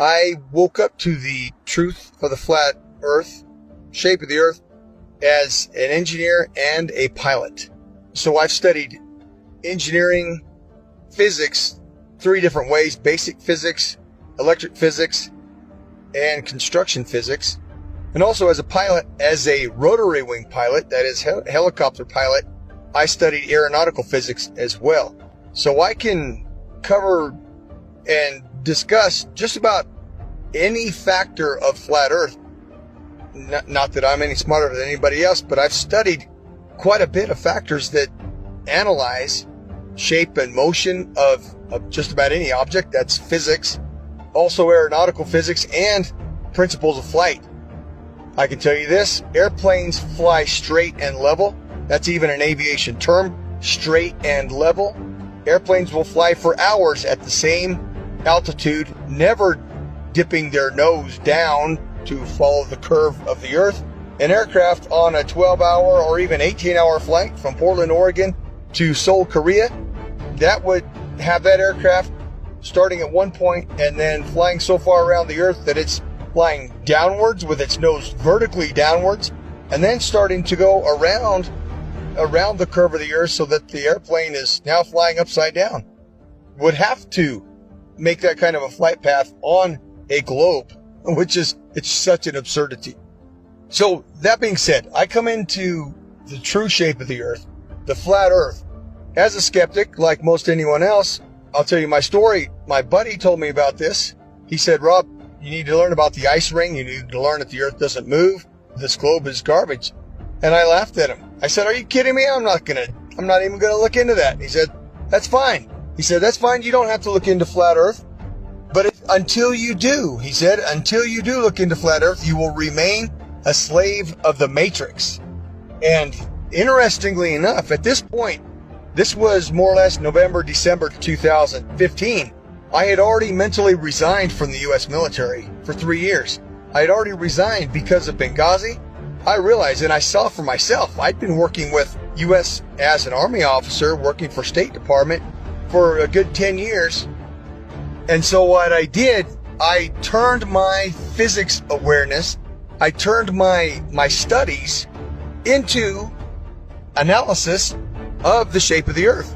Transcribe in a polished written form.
I woke up to the truth of the flat earth, shape of the earth, as an engineer and a pilot. So I've studied engineering, physics, 3 different ways: basic physics, electric physics, and construction physics. And also as a pilot, as a rotary wing pilot, that is helicopter pilot, I studied aeronautical physics as well. So I can cover and discuss just about any factor of flat earth. Not that I'm any smarter than anybody else, but I've studied quite a bit of factors that analyze shape and motion of just about any object. That's physics, also aeronautical physics, and principles of flight. I can tell you this: airplanes fly straight and level. That's even an aviation term, straight and level. Airplanes will fly for hours at the same altitude, never dipping their nose down to follow the curve of the earth. An aircraft on a 12-hour or even 18-hour flight from Portland, Oregon to Seoul, Korea, that would have that aircraft starting at one point and then flying so far around the earth that it's flying downwards with its nose vertically downwards, and then starting to go around the curve of the earth so that the airplane is now flying upside down. Would have to make that kind of a flight path on a globe, which is, it's such an absurdity. So that being said, I come into the true shape of the earth, the flat earth, as a skeptic, like most anyone else. I'll tell you my story. My buddy told me about this. He said, "Rob, you need to learn about the ice ring. You need to learn that the earth doesn't move. This globe is garbage." And I laughed at him. I said, "Are you kidding me? I'm not even gonna look into that." He said, "That's fine." He said, "That's fine. You don't have to look into flat earth. But until you do," he said, "until you do look into flat earth, you will remain a slave of the matrix." And interestingly enough, at this point, this was more or less November, December 2015, I had already mentally resigned from the U.S. military for 3 years. I had already resigned because of Benghazi. I realized, and I saw for myself, I'd been working with U.S. as an Army officer, working for State Department for a good 10 years. And so what I did, I turned my physics awareness, I turned my studies into analysis of the shape of the earth.